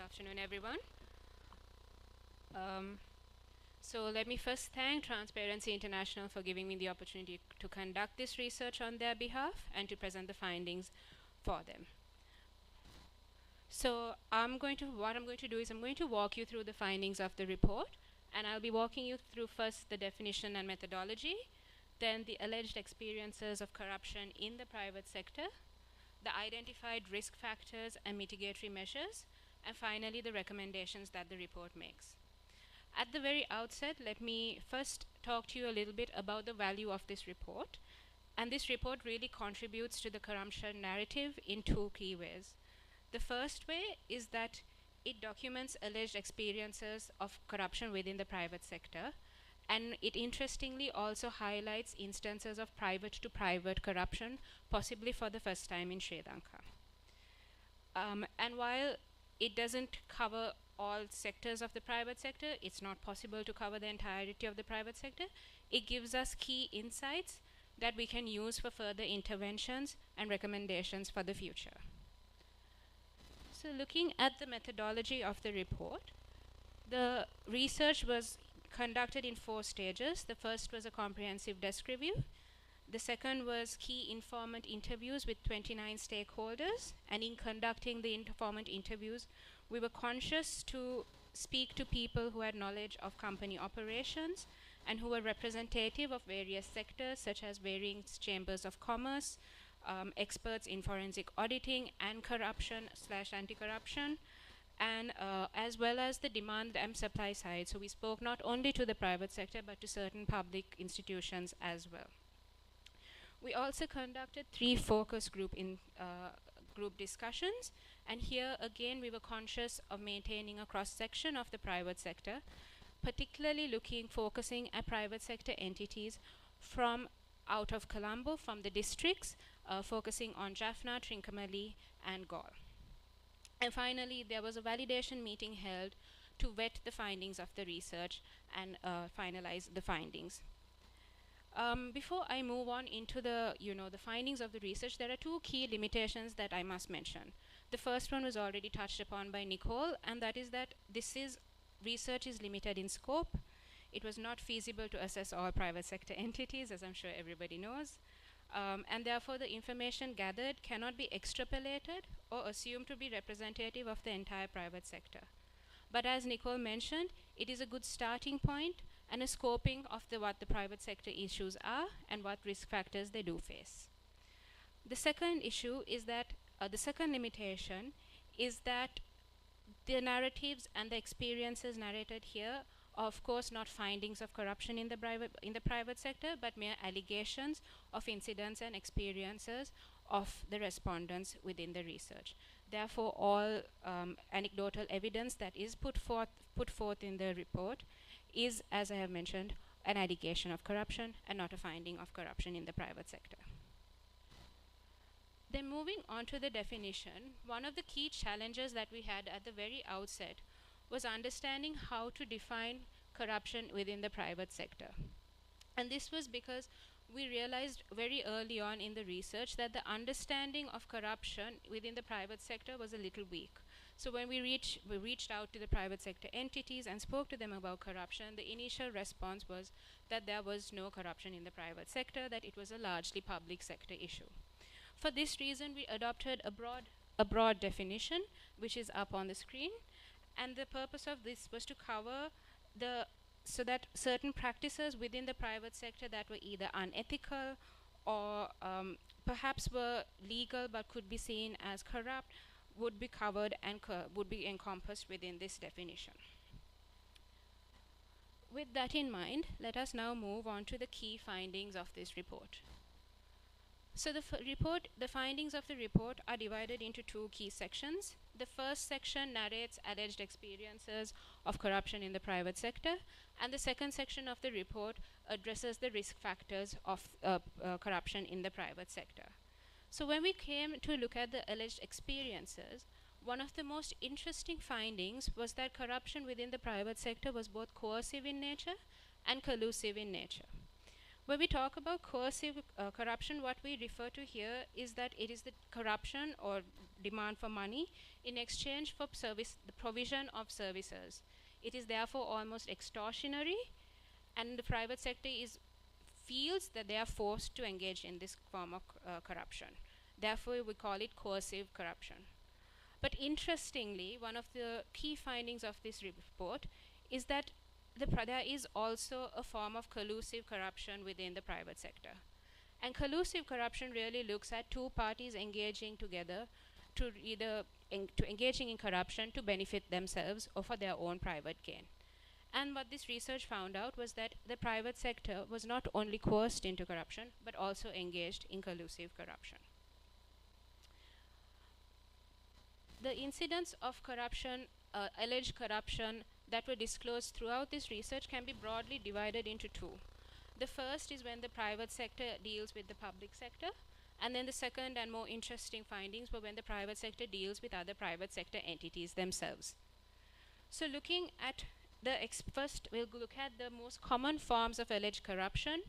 afternoon, everyone. Um, so let me first thank Transparency International for giving me the opportunity to conduct this research on their behalf and to present the findings for them. So what I'm going to do is I'm going to walk you through the findings of the report, and I'll be walking you through first the definition and methodology, then the alleged experiences of corruption in the private sector, the identified risk factors and mitigatory measures, and finally the recommendations that the report makes. At the very outset, let me first talk to you a little bit about the value of this report. And this report really contributes to the corruption narrative in two key ways. The first way is that it documents alleged experiences of corruption within the private sector, and it interestingly also highlights instances of private to private corruption, possibly for the first time in Sri Lanka. And while it doesn't cover all sectors of the private sector, it's not possible to cover the entirety of the private sector, it gives us key insights that we can use for further interventions and recommendations for the future. So looking at the methodology of the report, the research was conducted in 4 stages. The first was a comprehensive desk review. The second was key informant interviews with 29 stakeholders. And in conducting the informant interviews, we were conscious to speak to people who had knowledge of company operations and who were representative of various sectors, such as varying chambers of commerce, experts in forensic auditing and corruption/anti-corruption, and as well as the demand and supply side. So we spoke not only to the private sector, but to certain public institutions as well. We also conducted 3 focus group discussions, and here again we were conscious of maintaining a cross-section of the private sector, particularly focusing at private sector entities from out of Colombo, from the districts, focusing on Jaffna, Trincomalee, and Galle. And finally, there was a validation meeting held to vet the findings of the research and finalize the findings. Before I move on into the findings of the research, there are 2 key limitations that I must mention. The first one was already touched upon by Nicole, and that is that research is limited in scope. It was not feasible to assess all private sector entities, as I'm sure everybody knows. And therefore, the information gathered cannot be extrapolated or assumed to be representative of the entire private sector. But as Nicole mentioned, it is a good starting point and a scoping of what the private sector issues are and what risk factors they do face. The second issue is that, the second limitation is that the narratives and the experiences narrated here are of course not findings of corruption in the private sector, but mere allegations of incidents and experiences of the respondents within the research. Therefore, all anecdotal evidence that is put forth in the report is, as I have mentioned, an allegation of corruption and not a finding of corruption in the private sector. Then moving on to the definition, one of the key challenges that we had at the very outset was understanding how to define corruption within the private sector. And this was because we realized very early on in the research that the understanding of corruption within the private sector was a little weak. So when we reached out to the private sector entities and spoke to them about corruption, the initial response was that there was no corruption in the private sector, that it was a largely public sector issue. For this reason, we adopted a broad definition, which is up on the screen. And the purpose of this was to cover so that certain practices within the private sector that were either unethical or perhaps were legal but could be seen as corrupt would be covered and would be encompassed within this definition. With that in mind, let us now move on to the key findings of this report. So the findings of the report are divided into 2 key sections. The first section narrates alleged experiences of corruption in the private sector, and the second section of the report addresses the risk factors of corruption in the private sector. So when we came to look at the alleged experiences, one of the most interesting findings was that corruption within the private sector was both coercive in nature and collusive in nature. When we talk about coercive corruption, what we refer to here is that it is the corruption or demand for money in exchange for the provision of services. It is therefore almost extortionary, and the private sector feels that they are forced to engage in this form of corruption. Therefore, we call it coercive corruption. But interestingly, one of the key findings of this report is that there is also a form of collusive corruption within the private sector. And collusive corruption really looks at two parties engaging together to engaging in corruption to benefit themselves or for their own private gain. And what this research found out was that the private sector was not only coerced into corruption, but also engaged in collusive corruption. The incidents of corruption, alleged corruption, that were disclosed throughout this research can be broadly divided into two. The first is when the private sector deals with the public sector, and then the second and more interesting findings were when the private sector deals with other private sector entities themselves. So looking at first, we'll look at the most common forms of alleged corruption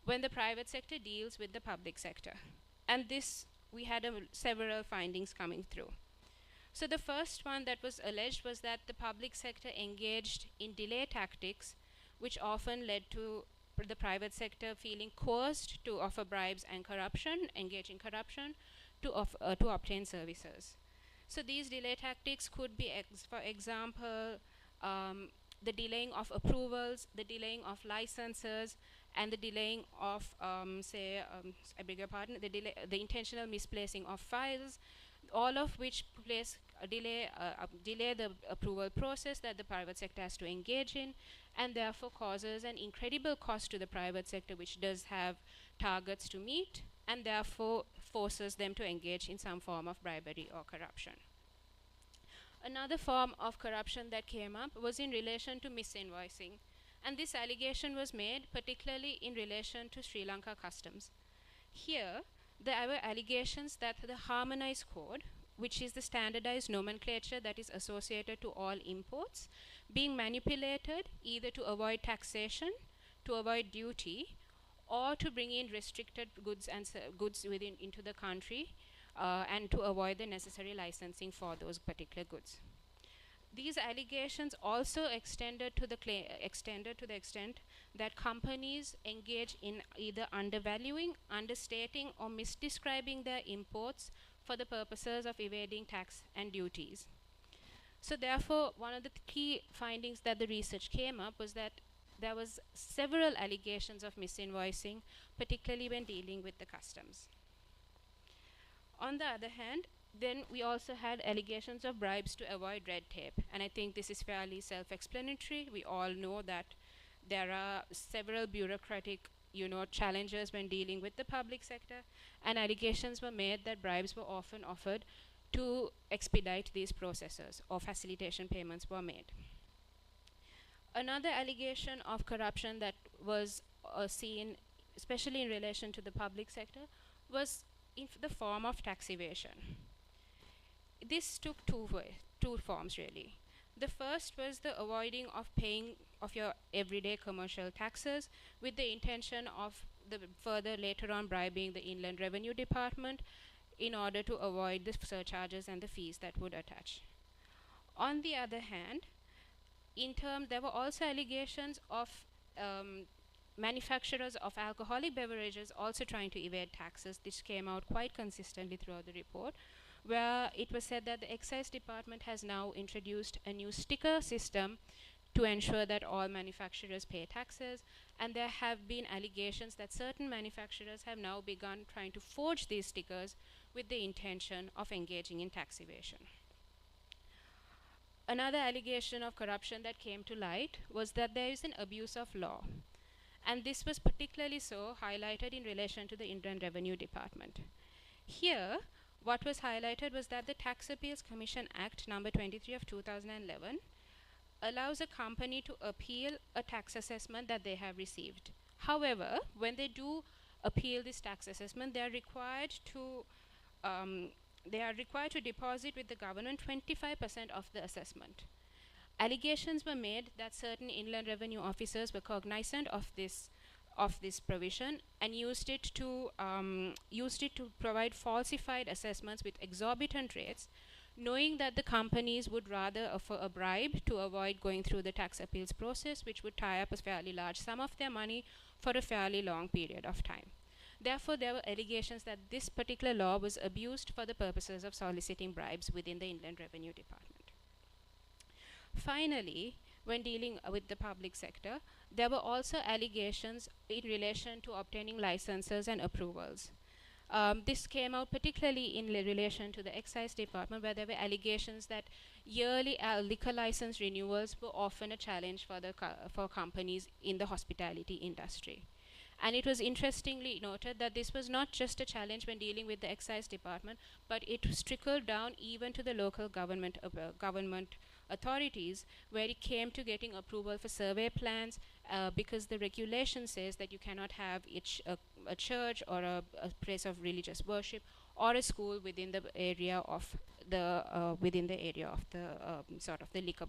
when the private sector deals with the public sector. And this, we had several findings coming through. So the first one that was alleged was that the public sector engaged in delay tactics, which often led to the private sector feeling coerced to offer bribes and engage in corruption to obtain services. So these delay tactics could be, for example, the delaying of approvals, the delaying of licenses, and the delaying of, I beg your pardon, the intentional misplacing of files, all of which delay the approval process that the private sector has to engage in, and therefore causes an incredible cost to the private sector, which does have targets to meet, and therefore forces them to engage in some form of bribery or corruption. Another form of corruption that came up was in relation to misinvoicing, and this allegation was made particularly in relation to Sri Lanka customs. Here, there were allegations that the harmonized code, which is the standardized nomenclature that is associated to all imports, being manipulated either to avoid taxation, to avoid duty, or to bring in restricted goods and goods into the country, and to avoid the necessary licensing for those particular goods. These allegations also extended to the extent that companies engage in either undervaluing, understating, or misdescribing their imports for the purposes of evading tax and duties. So therefore, one of the key findings that the research came up was that there was several allegations of misinvoicing, particularly when dealing with the customs. On the other hand, then we also had allegations of bribes to avoid red tape. And I think this is fairly self-explanatory. We all know that there are several bureaucratic challenges when dealing with the public sector, and allegations were made that bribes were often offered to expedite these processes, or facilitation payments were made. Another allegation of corruption that was seen, especially in relation to the public sector, was in the form of tax evasion. This took two forms really. The first was the avoiding of paying of your everyday commercial taxes with the intention of further later on bribing the Inland Revenue Department in order to avoid the surcharges and the fees that would attach. On the other hand, there were also allegations of manufacturers of alcoholic beverages also trying to evade taxes. This came out quite consistently throughout the report, where it was said that the excise department has now introduced a new sticker system to ensure that all manufacturers pay taxes, and there have been allegations that certain manufacturers have now begun trying to forge these stickers with the intention of engaging in tax evasion. Another allegation of corruption that came to light was that there is an abuse of law, and this was particularly so highlighted in relation to the Inland Revenue Department. Here, what was highlighted was that the Tax Appeals Commission Act number 23 of 2011 allows a company to appeal a tax assessment that they have received. However, when they do appeal this tax assessment, they are required to deposit with the government 25% of the assessment. Allegations were made that certain Inland Revenue officers were cognizant of this of this provision and used it to provide falsified assessments with exorbitant rates, knowing that the companies would rather offer a bribe to avoid going through the tax appeals process, which would tie up a fairly large sum of their money for a fairly long period of time. Therefore, there were allegations that this particular law was abused for the purposes of soliciting bribes within the Inland Revenue Department. Finally, when dealing with the public sector, there were also allegations in relation to obtaining licenses and approvals. This came out particularly in relation to the excise department, where there were allegations that yearly liquor license renewals were often a challenge for companies in the hospitality industry. And it was interestingly noted that this was not just a challenge when dealing with the excise department, but it trickled down even to the local government authorities, where it came to getting approval for survey plans, because the regulation says that you cannot have a church or a place of religious worship or a school within the area of the sort of the liquor,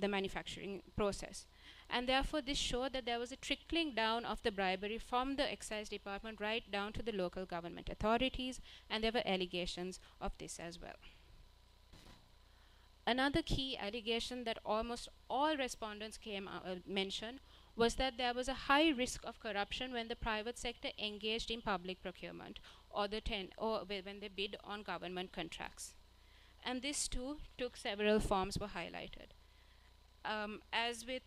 the manufacturing process. And therefore this showed that there was a trickling down of the bribery from the excise department right down to the local government authorities, and there were allegations of this as well. Another key allegation that almost all respondents mentioned was that there was a high risk of corruption when the private sector engaged in public procurement or when they bid on government contracts. And this too took several forms were highlighted. As with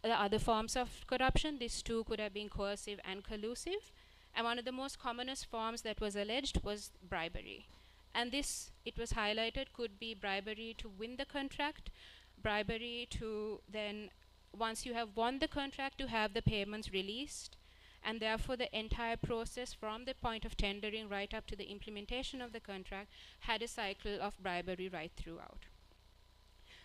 the other forms of corruption, this too could have been coercive and collusive. And one of the most commonest forms that was alleged was bribery. And this, it was highlighted, could be bribery to win the contract, bribery to then, once you have won the contract, to have the payments released, and therefore the entire process from the point of tendering right up to the implementation of the contract had a cycle of bribery right throughout.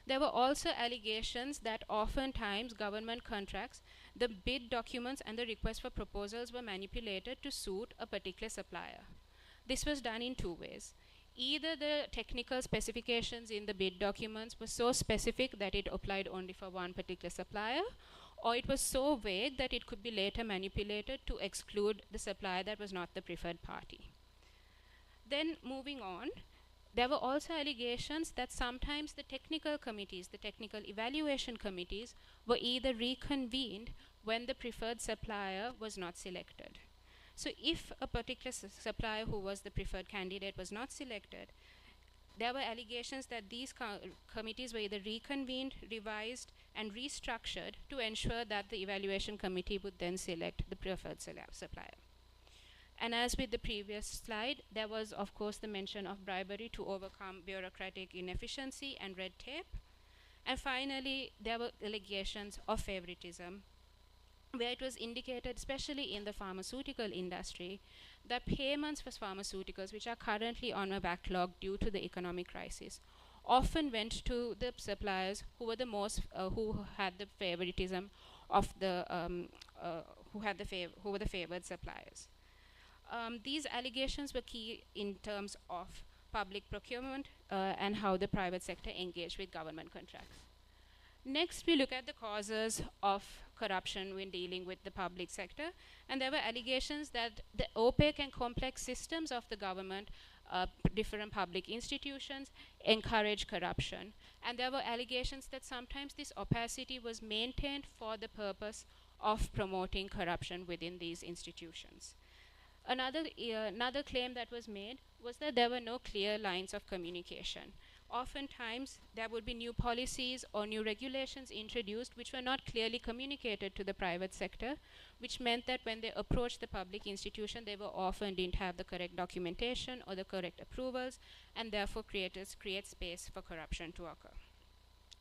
There were also allegations that oftentimes government contracts, the bid documents and the request for proposals were manipulated to suit a particular supplier. This was done in two ways. Either the technical specifications in the bid documents were so specific that it applied only for one particular supplier, or it was so vague that it could be later manipulated to exclude the supplier that was not the preferred party. Then moving on, there were also allegations that sometimes the technical committees, the technical evaluation committees, were either reconvened when the preferred supplier was not selected. So if a particular supplier who was the preferred candidate was not selected, there were allegations that these committees were either reconvened, revised, and restructured to ensure that the evaluation committee would then select the preferred supplier. And as with the previous slide, there was of course the mention of bribery to overcome bureaucratic inefficiency and red tape. And finally, there were allegations of favoritism, where it was indicated, especially in the pharmaceutical industry, that payments for pharmaceuticals, which are currently on a backlog due to the economic crisis, often went to the suppliers who were the most, who had the favoritism of the, who were the favored suppliers. These allegations were key in terms of public procurement and how the private sector engaged with government contracts. Next, we look at the causes of corruption when dealing with the public sector, and there were allegations that the opaque and complex systems of the government, different public institutions, encourage corruption. And there were allegations that sometimes this opacity was maintained for the purpose of promoting corruption within these institutions. Another claim that was made was that there were no clear lines of communication. Oftentimes, there would be new policies or new regulations introduced which were not clearly communicated to the private sector, which meant that when they approached the public institution, they were often didn't have the correct documentation or the correct approvals, and therefore create space for corruption to occur.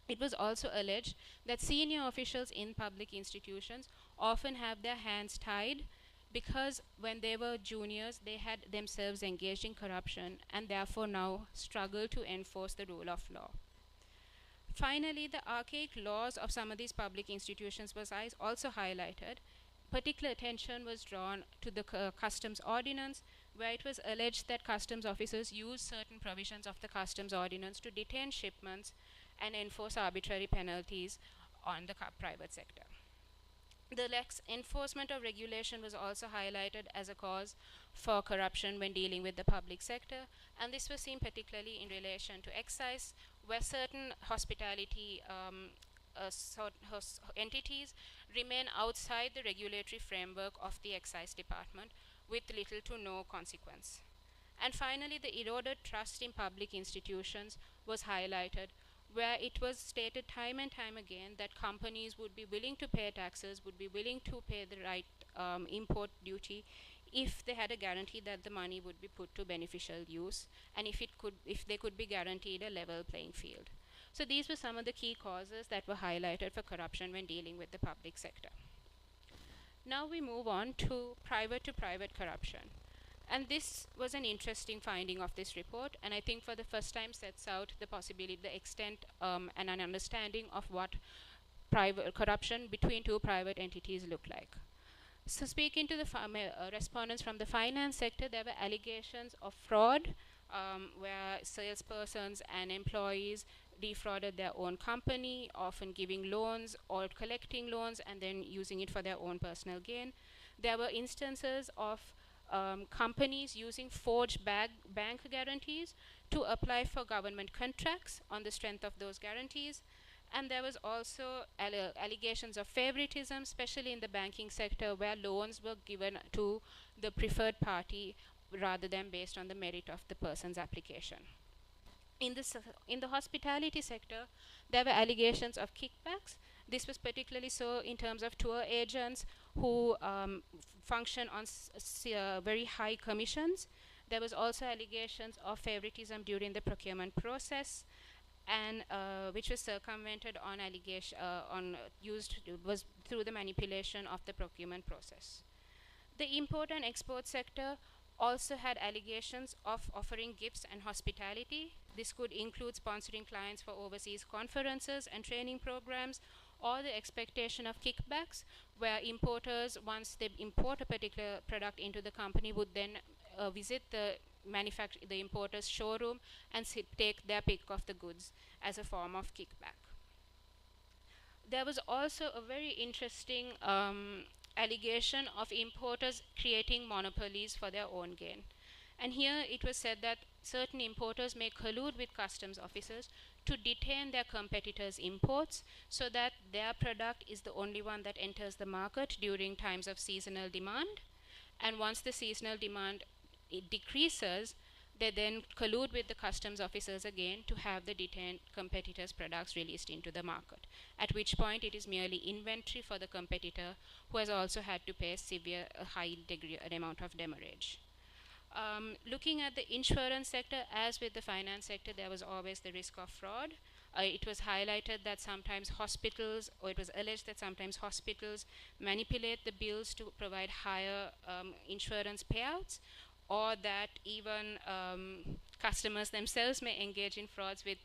It was also alleged that senior officials in public institutions often have their hands tied, because when they were juniors, they had themselves engaged in corruption and therefore now struggle to enforce the rule of law. Finally, the archaic laws of some of these public institutions was also highlighted. Particular attention was drawn to the customs ordinance, where it was alleged that customs officers used certain provisions of the customs ordinance to detain shipments and enforce arbitrary penalties on the private sector. The lax enforcement of regulation was also highlighted as a cause for corruption when dealing with the public sector, and this was seen particularly in relation to excise, where certain hospitality entities remain outside the regulatory framework of the excise department with little to no consequence. And finally, the eroded trust in public institutions was highlighted, where it was stated time and time again that companies would be willing to pay taxes, would be willing to pay the right import duty if they had a guarantee that the money would be put to beneficial use, and if they could be guaranteed a level playing field. So these were some of the key causes that were highlighted for corruption when dealing with the public sector. Now we move on to private corruption. And this was an interesting finding of this report, and I think for the first time sets out the possibility, the extent, and an understanding of what private corruption between two private entities look like. So, speaking to the respondents from the finance sector, there were allegations of fraud, where salespersons and employees defrauded their own company, often giving loans or collecting loans and then using it for their own personal gain. There were instances of companies using forged bank guarantees to apply for government contracts on the strength of those guarantees. And there was also allegations of favoritism, especially in the banking sector, where loans were given to the preferred party rather than based on the merit of the person's application. In the hospitality sector, there were allegations of kickbacks. This was particularly so in terms of tour agents who function on very high commissions. There was also allegations of favoritism during the procurement process, and which was circumvented on allegation was through the manipulation of the procurement process. The import and export sector also had allegations of offering gifts and hospitality. This could include sponsoring clients for overseas conferences and training programs, or the expectation of kickbacks, where importers, once they import a particular product into the company, would then visit the importer's showroom and take their pick of the goods as a form of kickback. There was also a very interesting allegation of importers creating monopolies for their own gain. And here it was said that certain importers may collude with customs officers to detain their competitors' imports so that their product is the only one that enters the market during times of seasonal demand. And once the seasonal demand decreases, they then collude with the customs officers again to have the detained competitors' products released into the market, at which point it is merely inventory for the competitor, who has also had to pay a high degree amount of demurrage. Looking at the insurance sector, as with the finance sector, there was always the risk of fraud. It was highlighted that sometimes hospitals, or it was alleged that sometimes hospitals manipulate the bills to provide higher insurance payouts, or that even customers themselves may engage in frauds with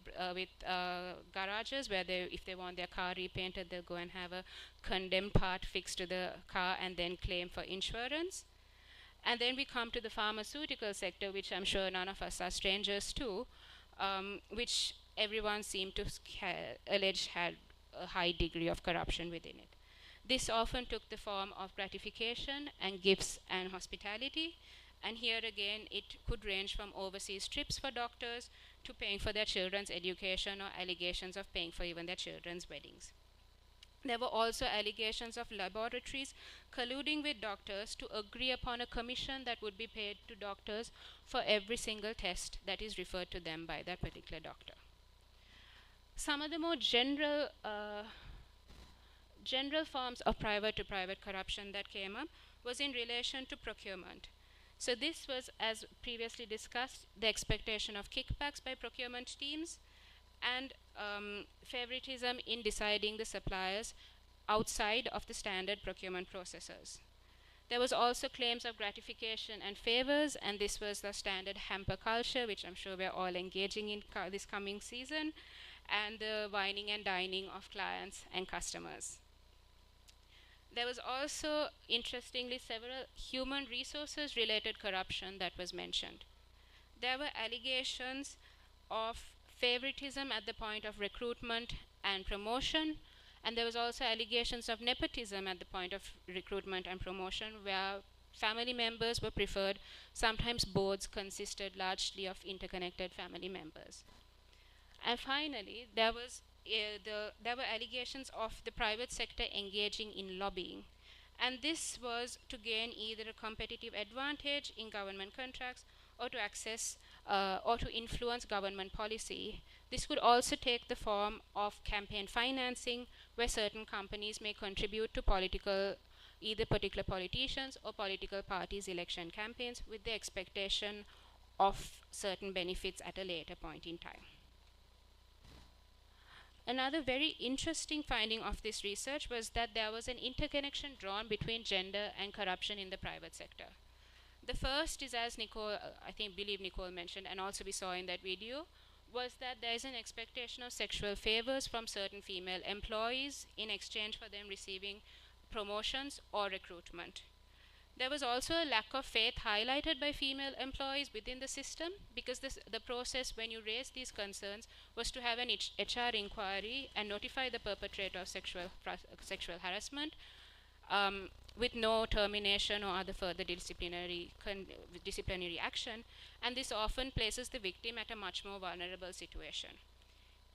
garages, where if they want their car repainted, they'll go and have a condemned part fixed to the car and then claim for insurance. And then we come to the pharmaceutical sector, which I'm sure none of us are strangers to, which everyone seemed to allege had a high degree of corruption within it. This often took the form of gratification and gifts and hospitality. And here again, it could range from overseas trips for doctors to paying for their children's education, or allegations of paying for even their children's weddings. There were also allegations of laboratories colluding with doctors to agree upon a commission that would be paid to doctors for every single test that is referred to them by that particular doctor. Some of the more general forms of private-to-private corruption that came up was in relation to procurement. So this was, as previously discussed, the expectation of kickbacks by procurement teams, and favoritism in deciding the suppliers outside of the standard procurement processes. There was also claims of gratification and favors, and this was the standard hamper culture, which I'm sure we're all engaging in this coming season, and the wining and dining of clients and customers. There was also, interestingly, several human resources related corruption that was mentioned. There were allegations of favoritism at the point of recruitment and promotion, And there was also allegations of nepotism at the point of recruitment and promotion, where family members were preferred. Sometimes boards consisted largely of interconnected family members. And finally, there were allegations of the private sector engaging in lobbying. And this was to gain either a competitive advantage in government contracts or to access or to influence government policy. This could also take the form of campaign financing, where certain companies may contribute to either particular politicians or political parties' election campaigns with the expectation of certain benefits at a later point in time. Another very interesting finding of this research was that there was an interconnection drawn between gender and corruption in the private sector. The first is, as Nicole, believe Nicole mentioned, and also we saw in that video, was that there is an expectation of sexual favors from certain female employees in exchange for them receiving promotions or recruitment. There was also a lack of faith highlighted by female employees within the system, because the process when you raise these concerns was to have an HR inquiry and notify the perpetrator of sexual harassment with no termination or other further disciplinary action, and this often places the victim at a much more vulnerable situation.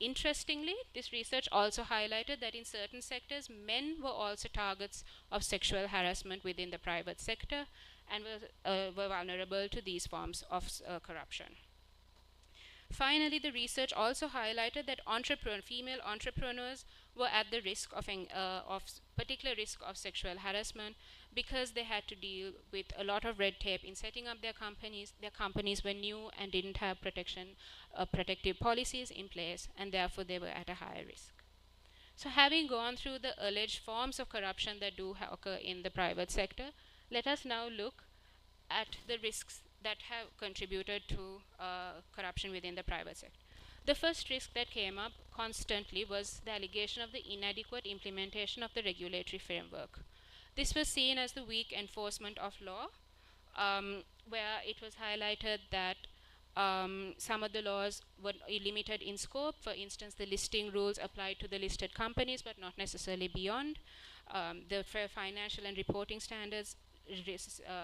Interestingly, this research also highlighted that in certain sectors, men were also targets of sexual harassment within the private sector and were vulnerable to these forms of corruption. Finally, the research also highlighted that female entrepreneurs were at the risk of particular risk of sexual harassment, because they had to deal with a lot of red tape in setting up their companies. Their companies were new and didn't have protective policies in place, and therefore they were at a higher risk. So having gone through the alleged forms of corruption that do occur in the private sector, let us now look at the risks that have contributed to corruption within the private sector. The first risk that came up constantly was the allegation of the inadequate implementation of the regulatory framework. This was seen as the weak enforcement of law, where it was highlighted that some of the laws were limited in scope. For instance, the listing rules applied to the listed companies, but not necessarily beyond. The fair financial and reporting standards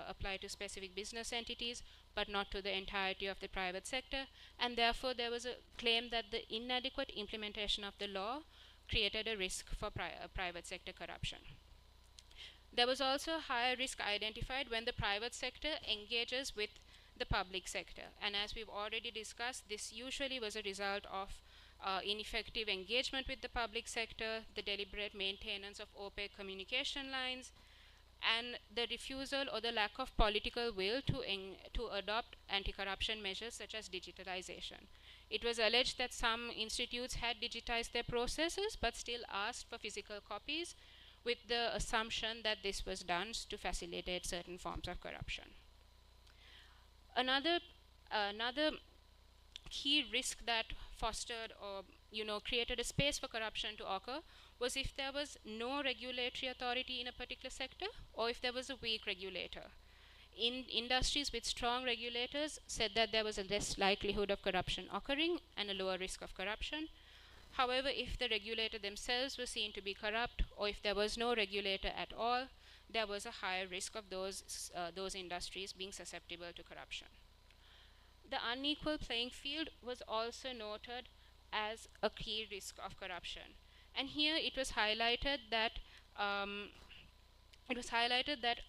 apply to specific business entities, but not to the entirety of the private sector. And therefore, there was a claim that the inadequate implementation of the law created a risk for private sector corruption. There was also a higher risk identified when the private sector engages with the public sector. And as we've already discussed, this usually was a result of ineffective engagement with the public sector, the deliberate maintenance of opaque communication lines, and the refusal or the lack of political will to adopt anti-corruption measures such as digitalization. It was alleged that some institutes had digitized their processes but still asked for physical copies, with the assumption that this was done to facilitate certain forms of corruption. Another key risk that fostered or created a space for corruption to occur was if there was no regulatory authority in a particular sector, or if there was a weak regulator. In industries with strong regulators said that there was a less likelihood of corruption occurring and a lower risk of corruption. However, if the regulator themselves were seen to be corrupt, or if there was no regulator at all, there was a higher risk of those industries being susceptible to corruption. The unequal playing field was also noted as a key risk of corruption. And here it was highlighted that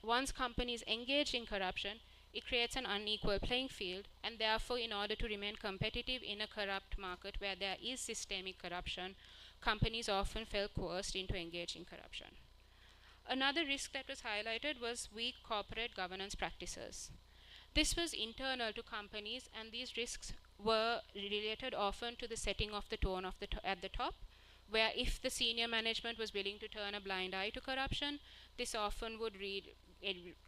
once companies engage in corruption, it creates an unequal playing field, and therefore, in order to remain competitive in a corrupt market where there is systemic corruption, companies often felt coerced into engaging in corruption. Another risk that was highlighted was weak corporate governance practices. This was internal to companies, and these risks were related often to the setting of the tone at the top, where if the senior management was willing to turn a blind eye to corruption, this often would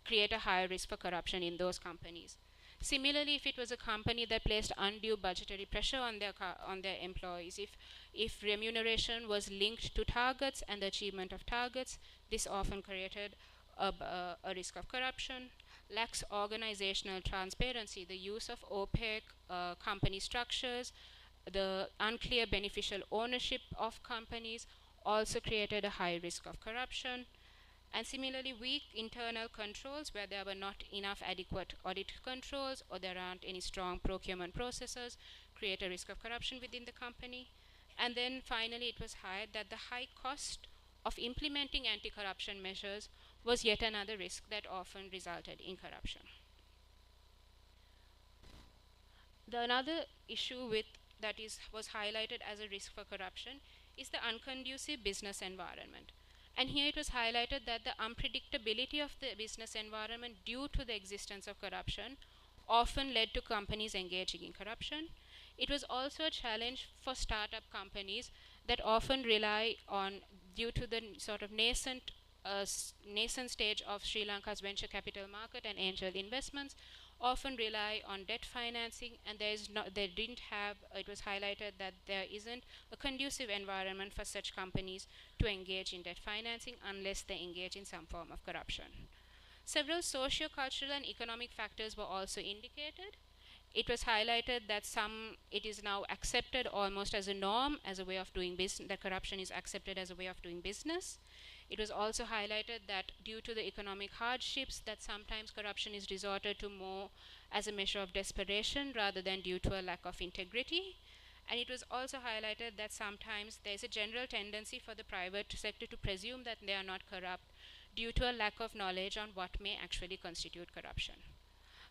create a higher risk for corruption in those companies. Similarly, if it was a company that placed undue budgetary pressure on their employees, if remuneration was linked to targets and the achievement of targets, this often created a risk of corruption. Lacks organizational transparency, the use of opaque company structures, the unclear beneficial ownership of companies, also created a high risk of corruption. And similarly, weak internal controls, where there were not enough adequate audit controls or there aren't any strong procurement processes, create a risk of corruption within the company. And then finally, it was highlighted that the high cost of implementing anti-corruption measures was yet another risk that often resulted in corruption. The another issue was highlighted as a risk for corruption is the unconducive business environment. And here it was highlighted that the unpredictability of the business environment due to the existence of corruption often led to companies engaging in corruption. It was also a challenge for startup companies that often rely on, due to the sort of nascent stage of Sri Lanka's venture capital market and angel investments, often rely on debt financing, and it was highlighted that there isn't a conducive environment for such companies to engage in debt financing unless they engage in some form of corruption. Several socio-cultural and economic factors were also indicated. It was highlighted that it is now accepted almost as a norm, as a way of doing business, that corruption is accepted as a way of doing business. It was also highlighted that due to the economic hardships, that sometimes corruption is resorted to more as a measure of desperation rather than due to a lack of integrity. And it was also highlighted that sometimes there is a general tendency for the private sector to presume that they are not corrupt due to a lack of knowledge on what may actually constitute corruption.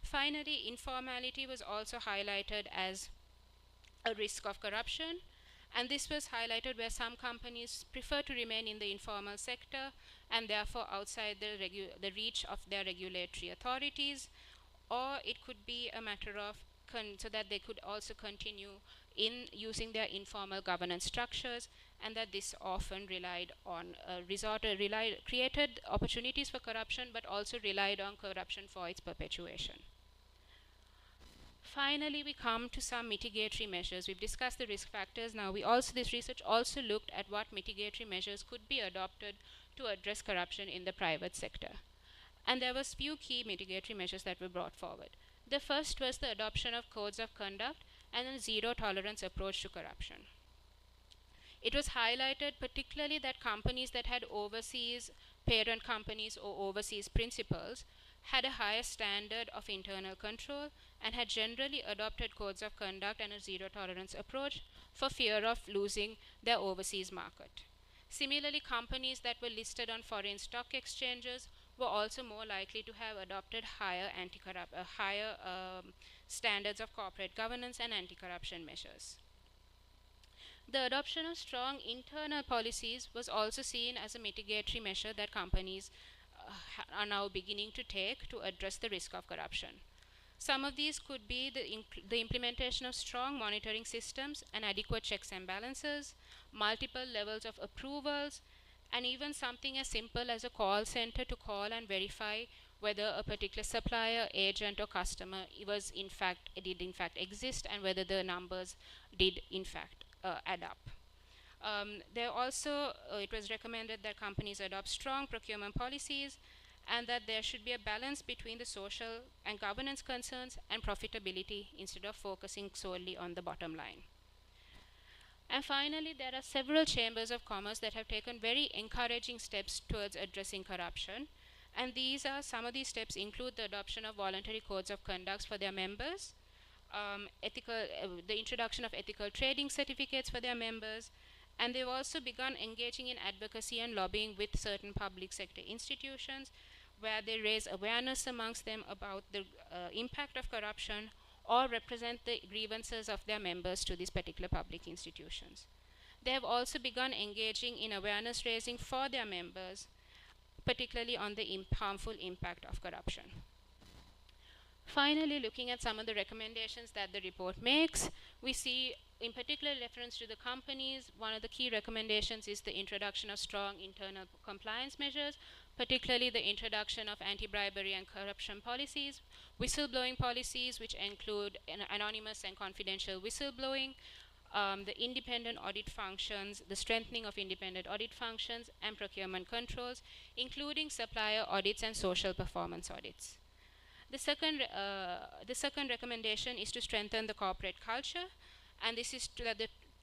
Finally, informality was also highlighted as a risk of corruption, and this was highlighted where some companies prefer to remain in the informal sector and therefore outside the reach of their regulatory authorities, or it could be a matter of so that they could also continue in using their informal governance structures, and that this often created opportunities for corruption but also relied on corruption for its perpetuation. Finally, we come to some mitigatory measures. We've discussed the risk factors. Now, this research also looked at what mitigatory measures could be adopted to address corruption in the private sector. And there was few key mitigatory measures that were brought forward. The first was the adoption of codes of conduct and a zero tolerance approach to corruption. It was highlighted particularly that companies that had overseas parent companies or overseas principals had a higher standard of internal control and had generally adopted codes of conduct and a zero tolerance approach for fear of losing their overseas market. Similarly, companies that were listed on foreign stock exchanges were also more likely to have adopted higher standards of corporate governance and anti-corruption measures. The adoption of strong internal policies was also seen as a mitigatory measure that companies are now beginning to take to address the risk of corruption. Some of these could be the implementation of strong monitoring systems and adequate checks and balances, multiple levels of approvals, and even something as simple as a call center to call and verify whether a particular supplier, agent, or customer did in fact exist, and whether the numbers did in fact add up. It was recommended that companies adopt strong procurement policies and that there should be a balance between the social and governance concerns and profitability instead of focusing solely on the bottom line. And finally, there are several chambers of commerce that have taken very encouraging steps towards addressing corruption. And some of these steps include the adoption of voluntary codes of conduct for their members, the introduction of ethical trading certificates for their members, and they've also begun engaging in advocacy and lobbying with certain public sector institutions where they raise awareness amongst them about the impact of corruption or represent the grievances of their members to these particular public institutions. They have also begun engaging in awareness raising for their members, particularly on the harmful impact of corruption. Finally, looking at some of the recommendations that the report makes, we see in particular reference to the companies, one of the key recommendations is the introduction of strong internal compliance measures, particularly the introduction of anti-bribery and corruption policies, whistleblowing policies which include anonymous and confidential whistleblowing, the independent audit functions, the strengthening of independent audit functions, and procurement controls, including supplier audits and social performance audits. The second recommendation is to strengthen the corporate culture, and this is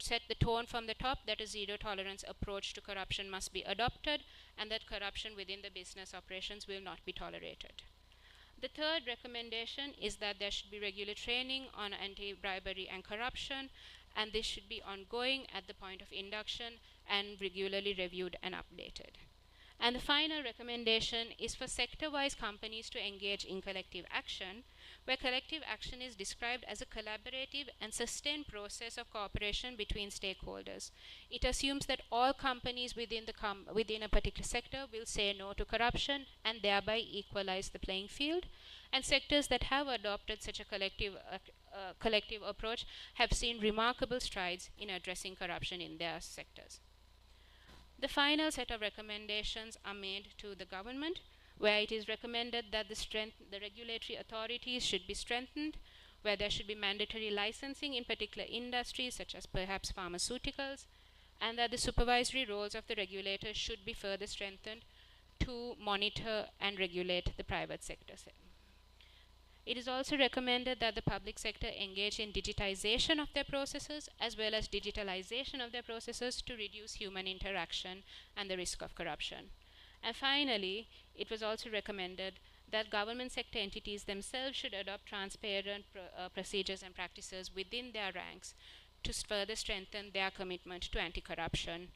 set the tone from the top that a zero tolerance approach to corruption must be adopted, and that corruption within the business operations will not be tolerated. The third recommendation is that there should be regular training on anti-bribery and corruption, and this should be ongoing at the point of induction and regularly reviewed and updated. And the final recommendation is for sector-wise companies to engage in collective action, where collective action is described as a collaborative and sustained process of cooperation between stakeholders. It assumes that all companies within a particular sector will say no to corruption and thereby equalize the playing field. And sectors that have adopted such a collective approach have seen remarkable strides in addressing corruption in their sectors. The final set of recommendations are made to the government, where it is recommended that the regulatory authorities should be strengthened, where there should be mandatory licensing in particular industries such as perhaps pharmaceuticals, and that the supervisory roles of the regulators should be further strengthened to monitor and regulate the private sector. It is also recommended that the public sector engage in digitization of their processes as well as digitalization of their processes to reduce human interaction and the risk of corruption. And finally, it was also recommended that government sector entities themselves should adopt transparent procedures and practices within their ranks to further strengthen their commitment to anti-corruption.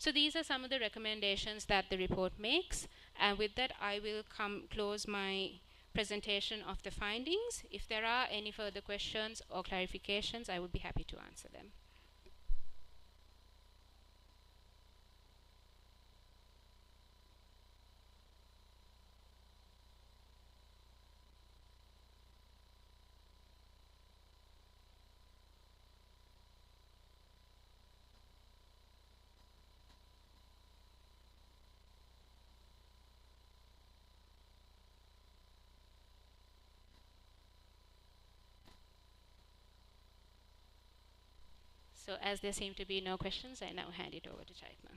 So these are some of the recommendations that the report makes, and with that I will close my presentation of the findings. If there are any further questions or clarifications, I would be happy to answer them. So as there seem to be no questions, I now hand it over to Chaitna.